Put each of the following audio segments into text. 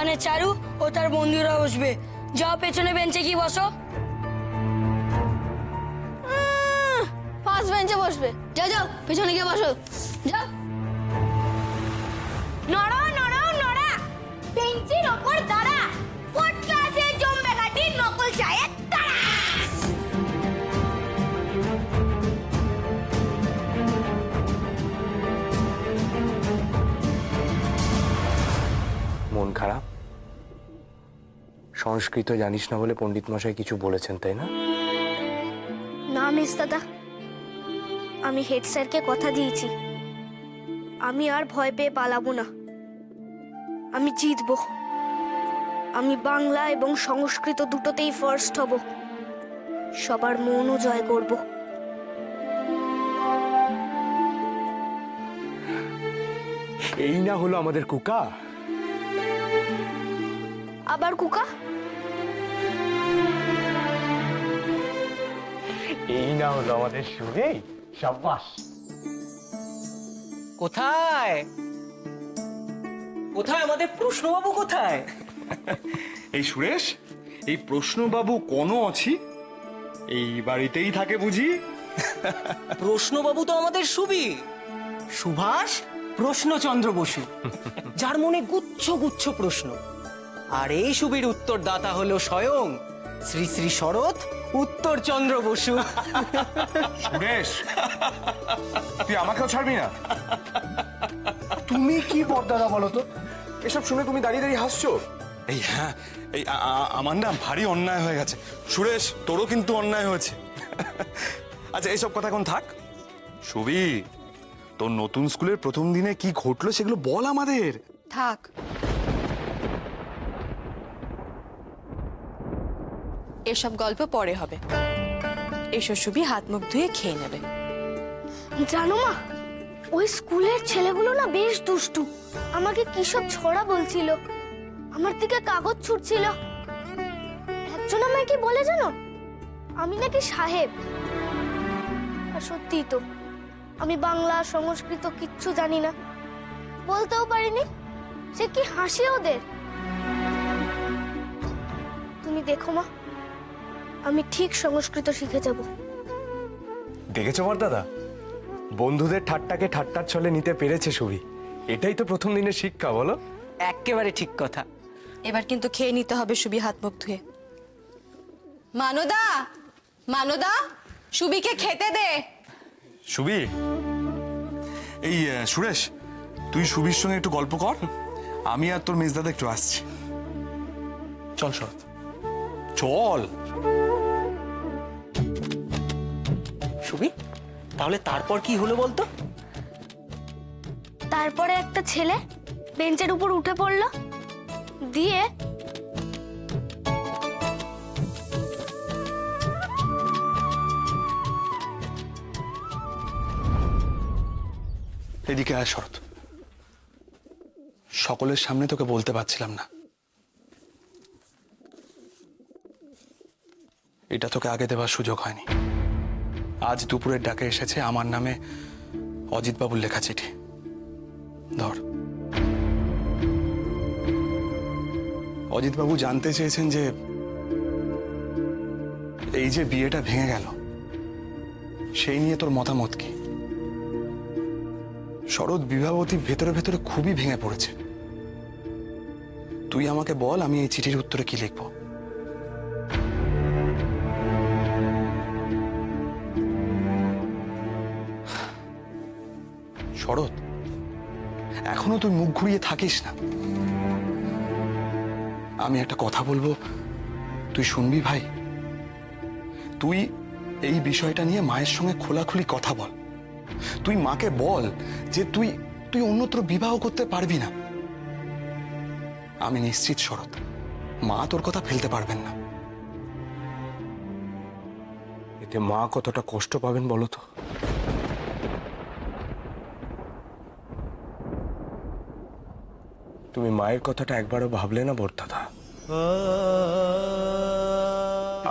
ওখানে চারু ও তার বন্ধুরা বসবে। যাও পেছনে বেঞ্চে কি বসো। ফার্স্ট বেঞ্চে বসবে। যাও যাও পেছনে গিয়ে বসো, যাও। নড়ো নড়ো নড়া, বেঞ্চির ওপর দাঁড়া, ফোর্থ ক্লাসে জম্বে কাটি নকল চায়ের তারা। মন খারাপ? সংস্কৃত জানিস না বলে পণ্ডিত মশাই কিছু বলেছেন, তাই না? না মিস দাদা, আমি হেড স্যারকে কথা দিয়েছি, আমি আর ভয় পেয়ে পালাবো না। আমি জিতবো। আমি বাংলা এবং সংস্কৃত দুটোতেই ফার্স্ট হব, সবার মনও জয় করব। এই না হলো আমাদের কুকা। আবার কুকা? এই না হলো আমাদের সুরে। সাবাস। কোথায় কোথায় আমাদের প্রশ্নবাবু কোথায়? এই সুরেশ, এই প্রশ্নবাবু কোনো আছি এই বাড়িতেই থাকে বুঝি? প্রশ্নবাবু তো আমাদের সুবি, সুভাষ প্রশ্নচন্দ্র বসু, যার মনে গুচ্ছ গুচ্ছ প্রশ্ন। আর এই সুবির উত্তরদাতা হলো স্বয়ং শ্রী শ্রী শরৎ উত্তরচন্দ্র বসু। সুরেশ, তুই আমাকেও ছাড়বি না? তুমি কি পর্দাদা বলো তো? এসব শুনে তুমি দাঁড়িয়ে দাঁড়িয়ে হাসছো। এই হ্যাঁ, এই আমার না ভারী অন্যায় হয়ে গেছে সুরেশ, তোরও কিন্তু অন্যায় হয়েছে। আচ্ছা এইসব কথা এখন থাক। সুবি, তোর নতুন স্কুলের প্রথম দিনে কি ঘটলো সেগুলো বল আমাদের। থাক, এসব গল্প পরে হবে। এসো সুবি, হাত মুখ ধুয়ে খেয়ে নেবে। জানো মা, ওই স্কুলের ছেলেগুলো না বেশ দুষ্টু। আমাকে কি সব ছড়া বলছিল, আমার দিকে কাগজ ছুটছিল। একজন আমায় কি বলে জানো, আমি নাকি সাহেব। আর সত্যি তো, আমি বাংলা সংস্কৃত কিচ্ছু জানি না, বলতেও পারিনি। সে কি হাসি ওদের। তুমি দেখো মা, আমি ঠিক সংস্কৃত শিখে যাব। দেখেছো দাদা, বন্ধুদের ঠাট্টাকে ঠাট্টার ছলে নিতে পেরেছে সুবি। এটাই তো প্রথম দিনের শিক্ষা, বলো? একেবারে ঠিক কথা। এবার কিন্তু খেয়ে নিতে হবে সুবি, হাত মুখ ধুয়ে। মানদা, মানদা, সুবিকে খেতে দে। সুবি, এই সুরেশ, তুই সুবির সঙ্গে একটু গল্প কর, আমি আর তোর মেজদাদা একটু আসছি। চল শরৎ, চল। সুবি, তাহলে তারপর কি হলো বলতো? তারপরে একটা ছেলে বেঞ্চের উপর উঠে পড়লো, দিয়ে এদিকে আয় শরৎ। সকলের সামনে তোকে বলতে পারছিলাম না, এটা তোকে আগে দেওয়ার সুযোগ হয়নি। আজ দুপুরের ডাকে এসেছে আমার নামে অজিতবাবুর লেখা চিঠি। ধর। অজিতবাবু জানতে চেয়েছেন যে এই যে বিয়েটা ভেঙে গেল, সেই নিয়ে তোর মতামত কি? শরৎ, বিভাবতী ভেতরে ভেতরে খুবই ভেঙে পড়েছে। তুই আমাকে বল, আমি এই চিঠির উত্তরে কি লিখব? শরৎ, এখনো তুই মুখ ঘুরিয়ে থাকিস না। আমি একটা কথা বলবো, তুই শুনবি ভাই? তুই এই বিষয়টা নিয়ে মায়ের সঙ্গে খোলাখুলি কথা বল। তুই মাকে বল যে তুই তুই অন্যত্র বিবাহ করতে পারবি না। আমি নিশ্চিত শরৎ, মা তোর কথা ফেলতে পারবেন না। এতে মা কতটা কষ্ট পাবেন বলো তো? তুমি মায়ের কথাটা একবারও ভাবলে না বড়দাদা?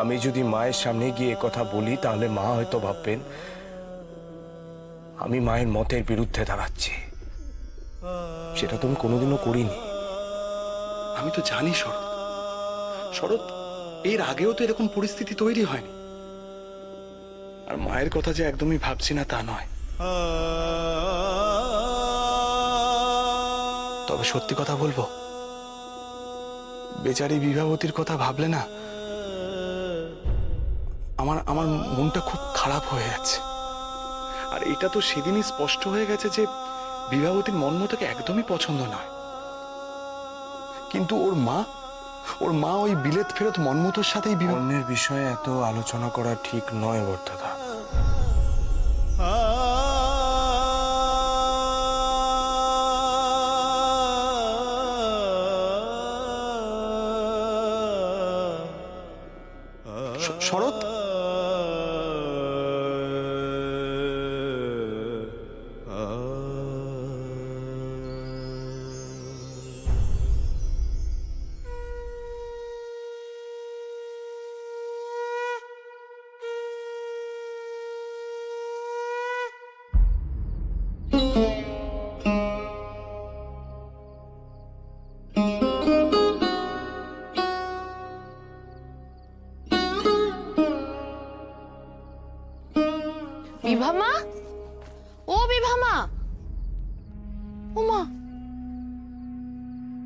আমি যদি মায়ের সামনে গিয়ে কথা বলি তাহলে মা হয়তো ভাববেন আমি মায়ের মতের বিরুদ্ধে দাঁড়াচ্ছি। সেটা তুমি কোনোদিনও করিনি। আমি তো জানি শরৎ, শরৎ এর আগেও তো এরকম পরিস্থিতি তৈরি হয়নি। আর মায়ের কথা যে একদমই ভাবছি না তা নয়, তবে সত্যি কথা বলবো, বেচারি বিভাবতীর কথা ভাবলে না আমার আমার মনটা খুব খারাপ হয়ে যাচ্ছে। আর এটা তো সেদিনই স্পষ্ট হয়ে গেছে যে বিভাবতীর মনমতাকে একদমই পছন্দ নয়। কিন্তু ওর মা ওই বিলেত ফেরত মনমতোর সাথেই অন্যের বিষয়ে এত আলোচনা করা ঠিক নয় বর্দাদা। শরৎ, বিভামা, ও বিভামা, ও মা,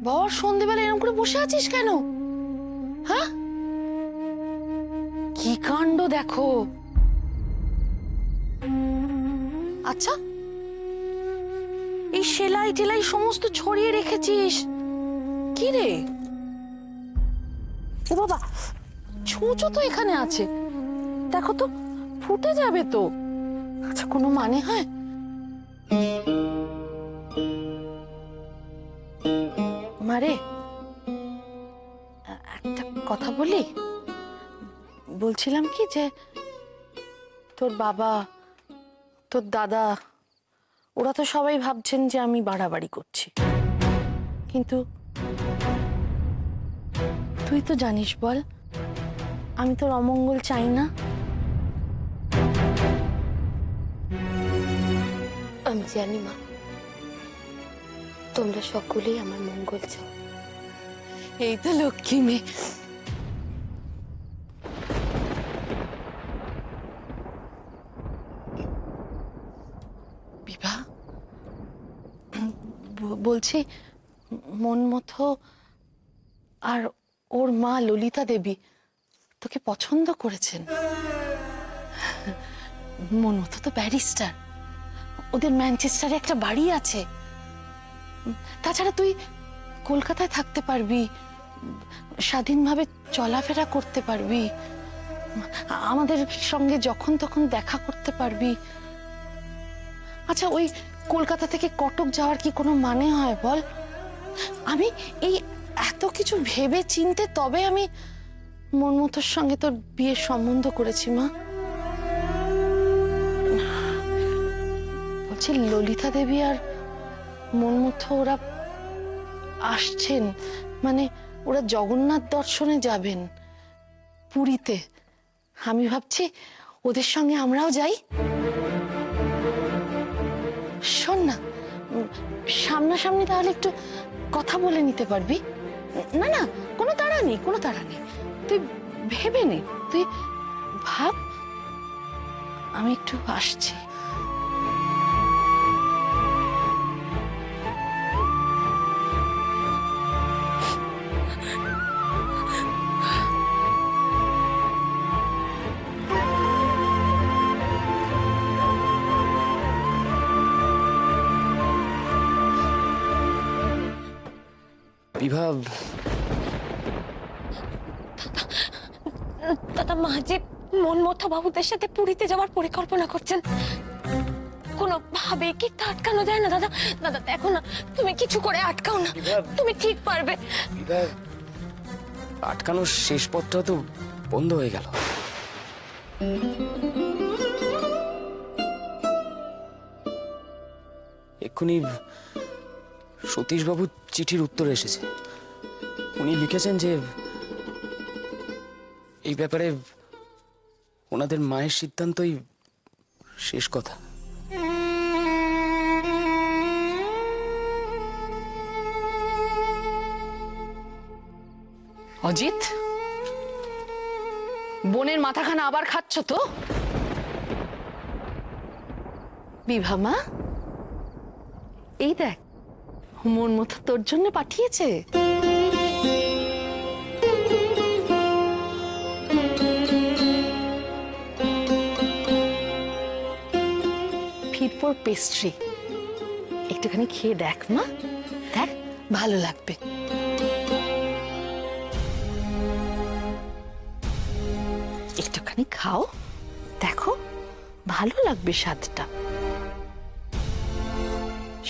বর সন্ধেবেলা এরকম করে বসে আছিস কেন? হ্যাঁ, কি কাণ্ড দেখো। আচ্ছা, এই সেলাই টেলাই সমস্ত ছড়িয়ে রেখেছিস কি রে? ও বাবা, ছুঁচো তো এখানে আছে, দেখো তো ফুটে যাবে তো। আচ্ছা, কোনো মানে হয়? মারে, একটা কথা বলি। বলছিলাম কি যে তোর বাবা, তোর দাদা, ওরা তো সবাই ভাবছেন যে আমি বাড়াবাড়ি করছি, কিন্তু তুই তো জানিস বল, আমি তোর অমঙ্গল চাই না। আমি জানি মা, তোমরা সকলেই আমার মঙ্গল চাও। এই তো লক্ষ্মী মেয়ে। বিভা, বলছি মনমতো আর ওর মা ললিতা দেবী তোকে পছন্দ করেছেন। মনমতো তো ব্যারিস্টার, ওদের ম্যানচেস্টারে একটা বাড়ি আছে। তাছাড়া তুই কলকাতায় থাকতে পারবি, স্বাধীনভাবে চলাফেরা করতে পারবি, আমাদের সঙ্গে যখন তখন দেখা করতে পারবি। আচ্ছা, ওই কলকাতা থেকে কটক যাওয়ার কি কোনো মানে হয় বল? আমি এই এত কিছু ভেবে চিনতে তবে আমি মনমতোর সঙ্গে তোর বিয়ের সম্বন্ধ করেছি মা। বলছি, ললিতা দেবী আর মনমতো ওরা আসছেন, মানে ওরা জগন্নাথ দর্শনে যাবেন পুরীতে। আমি ভাবছি ওদের সঙ্গে আমরাও যাই। শোন না, সামনাসামনি তাহলে একটু কথা বলে নিতে পারবি? না না, কোনো তাড়া নেই, কোনো তাড়া নেই। তুই ভেবে নে, তুই ভাব, আমি একটু আসছি। বিভা, দাদা, মা যে মনমতো বাবুদের সাথে পুরীতে যাওয়ার পরিকল্পনা করছেন, কোনোভাবে কি তা আটকানো যায় না দাদা? দাদা দেখো না, তুমি কিছু করে আটকাও না, তুমি ঠিক পারবে। আটকানোর শেষ পথটা তো বন্ধ হয়ে গেল। এক্ষুনি সতীশবাবুর চিঠির উত্তর এসেছে। উনি লিখেছেন যে এই ব্যাপারে ওনাদের মায়ের সিদ্ধান্তই শেষ কথা। অজিত, বোনের মাথাখানা আবার খাচ্ছ তো? বিভা মা, এই দেখ, মন মতো তোর জন্য পাঠিয়েছে। ফিরপোর পেস্ট্রি, একটুখানি খেয়ে দেখ মা, দেখ ভালো লাগবে। একটুখানি খাও, দেখো ভালো লাগবে স্বাদটা।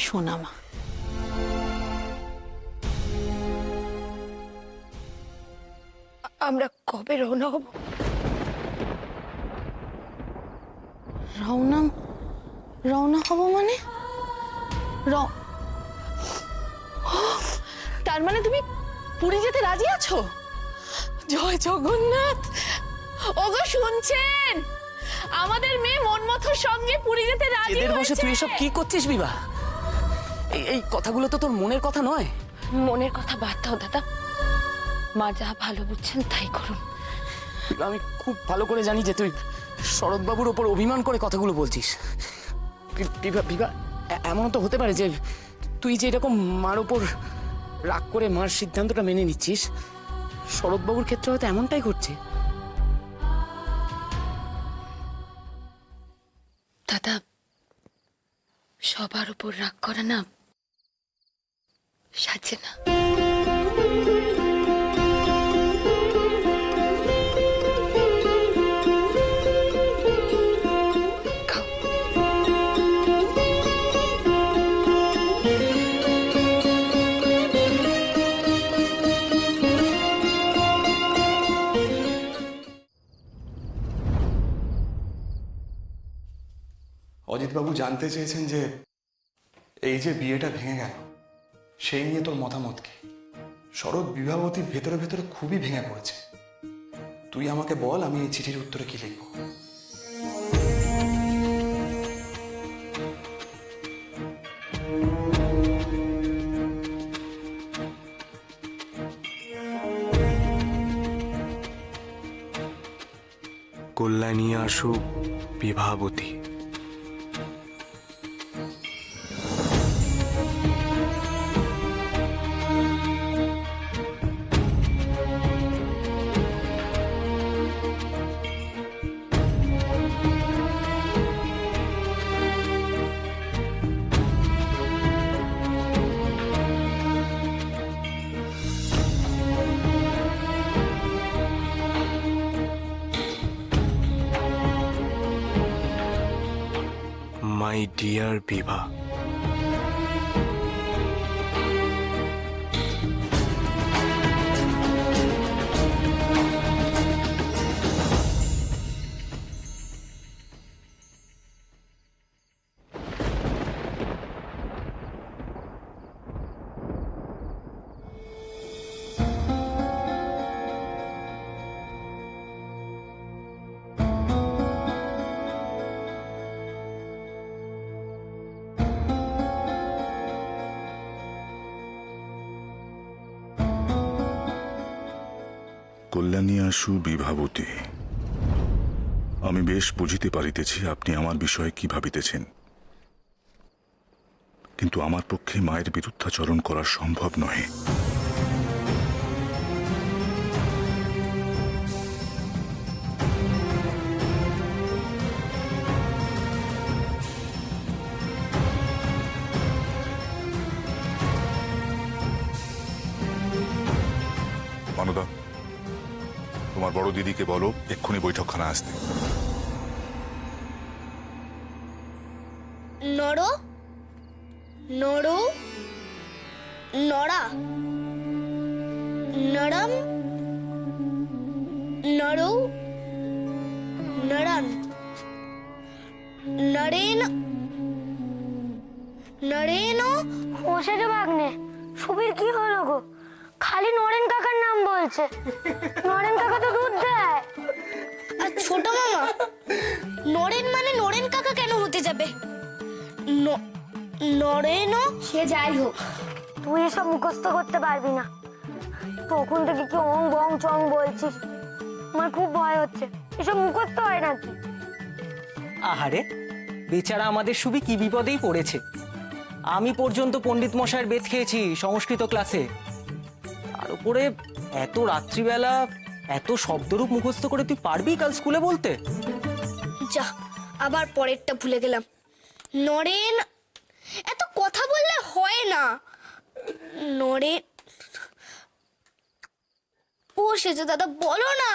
সোনা মা, আমরা কবে রওনা হব? রওনা রওনা হব মানে? তার মানে তুমি পুরী যেতে রাজি আছো? জয় জগন্নাথ! ওগো শুনছেন, আমাদের মেয়ে মনমথর সঙ্গে পুরী যেতে রাজি এদের বসে হয়েছে। তুই এসব কি করছিস বিভা? এই কথাগুলো তো তোর মনের কথা নয়। মনের কথা বাদ দাও দাদা, মা যা ভালো বুঝছেন তাই করুন। বিভা, আমি খুব ভালো করে জানি যে তুই শরৎবাবুর ওপর অভিমান করে কথাগুলো বলছিস। বিভা বিভা, এমন তো হতে পারে যে তুই যে এরকম মার ওপর রাগ করে মার সিদ্ধান্তটা মেনে নিচ্ছিস, শরৎবাবুর ক্ষেত্রে হয়তো এমনটাই ঘটছে। দাদা, সবার উপর রাগ করা না সাজে না। খাও। অজিতবাবু জানতে চেয়েছেন যে এই যে বিয়েটা ভেঙে গেল, সেই নিয়ে তোর মতামত কি? শরৎ বিভাবতী ভেতরে ভেতরে খুবই ভেঙে পড়েছে। তুই আমাকে বল, আমি এই চিঠির উত্তরে কি লিখব। কল্যাণী আশু বিভাবতী। মাই ডিয়ার বিভা, কল্যাণী আশু বিভাবতী, আমি বেশ বুঝিতে পারিতেছি আপনি আমার বিষয়ে কি ভাবিতেছেন, কিন্তু আমার পক্ষে মায়ের বিরুদ্ধাচরণ করা সম্ভব নহে। মানদা, তোমার বড় দিদিকে বলো এক্ষুনি বৈঠকখানা আসতে। নড়ো, নড়ো, নড়া, নরম, নড়ো, নড়ন, নরেন, নরেন। হোসেরে ভাগ্নে, সুবীর কি হলো গো? খালি নরেন কাকার নাম বলছে। নরেন কাকা তো দুধ দেয়। আর ছোট মামা, নরেন মানে নরেন কাকা কেন হতে যাবে? নরেন, সে যাই হোক, তুই এসব মুখস্থ করতে পারবি না। তখন থেকে কি অং বং চং বলছিস, আমার খুব ভয় হচ্ছে। এসব মুখস্থ হয় নাকি? আহারে, বেচারা আমাদের সুবি কি বিপদেই পড়েছে। আমি পর্যন্ত পণ্ডিত মশাইয়ের বেত খেয়েছি সংস্কৃত ক্লাসে। আর উপরে এত রাত্রিবেলা এত শব্দরূপ মুখস্থ করে তুই পারবি কাল স্কুলে বলতে? যা, আবার পরেরটা ভুলে গেলাম। নরেন, এত কথা বললে হয় না। নরেন, ও সেজে দাদা বলো না,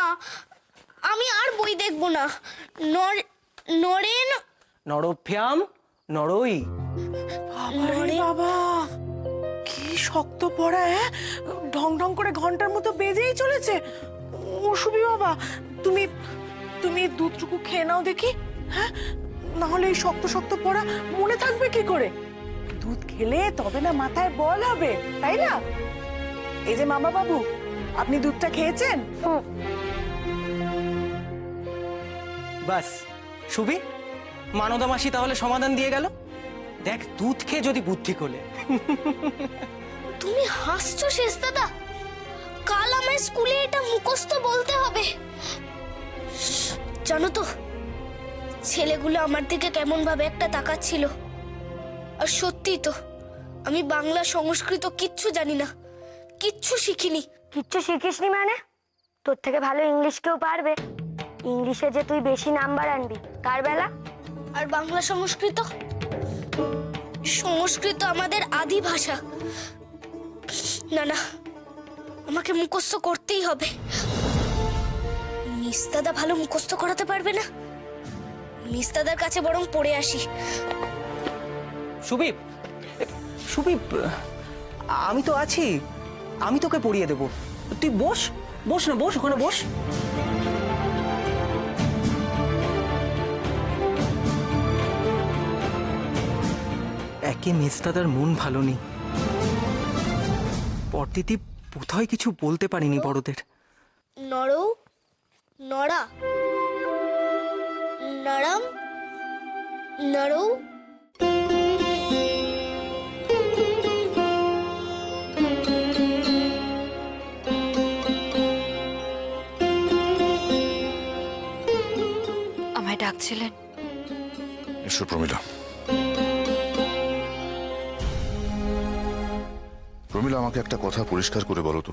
আমি আর বই দেখবো না। নরেন, নরভ্যাম নরই। বাবা, কি শক্ত পড়া! ঢং ঢং করে ঘন্টার মতো বেজেই চলেছে। ও সুবি বাবা, তুমি তুমি দুধটুকু খেয়ে নাও দেখি। হ্যাঁ, না হলে এই শক্ত শক্ত পড়া মনে থাকবে কি করে? দুধ খেলে তবে না মাথায় বল হবে, তাই না? এই যে মামা বাবু, আপনি দুধটা খেয়েছেন? বাস সুবি, মানদা মাসি তাহলে সমাধান দিয়ে গেল। দেখ, দুধ খেয়ে যদি বুদ্ধি খোলে। তুমি হাসছো শেষ দাদা? কাল আমার স্কুলে এটা মুখস্থ বলতে হবে। জানো তো, ছেলেগুলো আমার দিকে কেমন ভাবে একটা তাকাচ্ছিল। আর সত্যি তো, আমি বাংলা সংস্কৃত কিচ্ছু জানি না, কিচ্ছু শিখিনি। কিচ্ছু শিখিসনি মানে? তোর থেকে ভালো ইংলিশ কেউ পারবে? ইংলিশে যে তুই বেশি নাম্বার আনবি, কার বেলা? আর বাংলা সংস্কৃত? সংস্কৃত আমাদের আদি ভাষা। না না, আমাকে মুখস্থ করতেই হবে। মিস দাদা ভালো মুখস্থ করাতে পারবে না? মিস দাদার কাছে বরং পড়ে আসি। সুবি, সুবি, আমি তো আছি, আমি তোকে পড়িয়ে দেব। তুই বস, বস না, বস ওখানে বস। একে মেজদাদার মন ভালো নেই, পরদিতি বোধহয় কিছু বলতে পারিনি বড়দের। নরৌ, নড়া, নরম, নরৌ। আমায় ডাকছিলেন? এসো প্রমিলা। প্রমিলা, আমাকে একটা কথা পরিষ্কার করে বলো তো,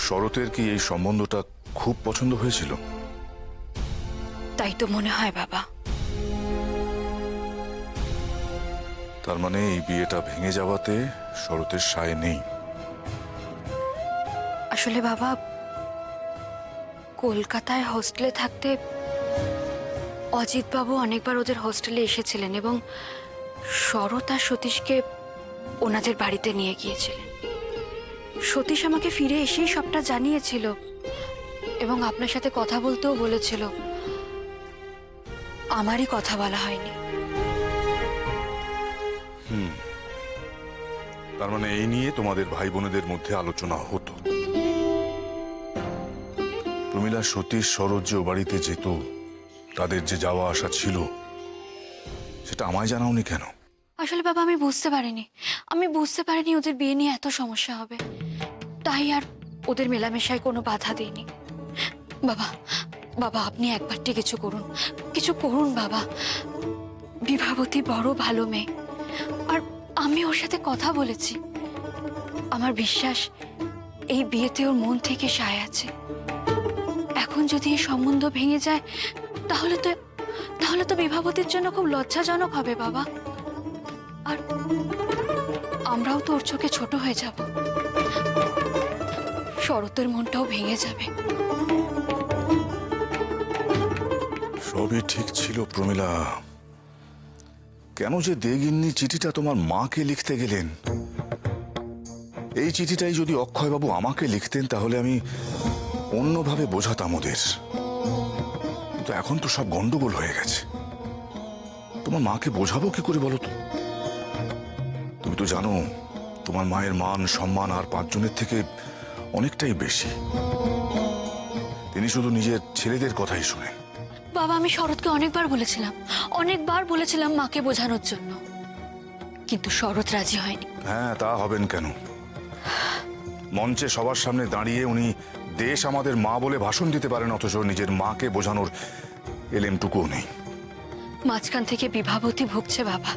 শরতের কি এই সম্বন্ধটা খুব পছন্দ হয়েছিল? তাই তো মনে হয় বাবা। তার মানে এই বিয়েটা ভেঙে যাওয়াতে শরতের সায় নেই? আসলে বাবা, কলকাতায় হোস্টেলে থাকতে অজিত বাবু অনেকবার ওদের হোস্টেলে এসেছিলেন এবং শরৎ আর সতীশকে ওনাদের বাড়িতে নিয়ে গিয়েছিলেন। সতীশ আমাকে ফিরে এসেই সবটা জানিয়েছিল এবং আপনার সাথে কথা বলতেও বলেছিল। আমারই কথা বলা হয়নি। তার মানে এই নিয়ে তোমাদের ভাই বোনেদের মধ্যে আলোচনা হতো? প্রমিলা, সতীশ শরৎ যে ও বাড়িতে যেত, তাদের যে যাওয়া আসা ছিল, সেটা আমায় জানাওনি কেন? আসলে বাবা, আমি বুঝতে পারিনি ওদের বিয়ে নিয়ে এত সমস্যা হবে, তাই আর ওদের মেলামেশায় কোনো বাধা দিইনি। বাবা, বাবা আপনি একবারটি কিছু করুন বাবা। বিভাবতী বড় ভালো মেয়ে, আর আমি ওর সাথে কথা বলেছি। আমার বিশ্বাস এই বিয়েতে ওর মন থেকে সায় আছে। এখন যদি এই সম্বন্ধ ভেঙে যায় তাহলে তো বিভাবতীর জন্য খুব লজ্জাজনক হবে বাবা। আর আমরাও তো ওর চোখে ছোট হয়ে যাব, শরতের মনটাও ভেঙে যাবে। সবই ঠিক ছিল প্রমিলা, কেন যে দেগিন্নি চিঠিটা তোমার মাকে লিখতে গেলেন? এই চিঠিটাই যদি অক্ষয়বাবু আমাকে লিখতেন তাহলে আমি অন্যভাবে বোঝাতাম ওদের। কিন্তু এখন তো সব গন্ডগোল হয়ে গেছে। তোমার মাকে বোঝাবো কি করে বলো তো? তুমি তো জানো তোমার মায়ের মান সম্মান আর 5 জনের থেকে অনেকটাই বেশি। তিনি শুধু নিজের ছেলেদের কথাই শোনেন। বাবা, আমি শরৎকে অনেকবার বলেছিলাম মাকে বোঝানোর জন্য, কিন্তু শরৎ রাজি হয়নি। হ্যাঁ, তা হবেন কেন? মঞ্চে সবার সামনে দাঁড়িয়ে উনি দেশ আমাদের মা বলে ভাষণ দিতে পারেন, অথচ নিজের মাকে বোঝানোর এলেমটুকুও নেই। মাঝখান থেকে বিভাবতী ভুগছে বাবা।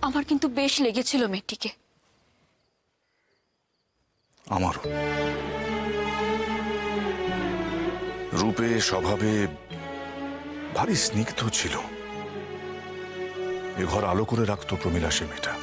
আমার কিন্তু বেশ লেগেছিল মেয়েটিকে। আমারও। রূপে স্বভাবে ভারী স্নিগ্ধ ছিল। এ ঘর আলো করে রাখতো প্রমীলা, সে মেয়েটা।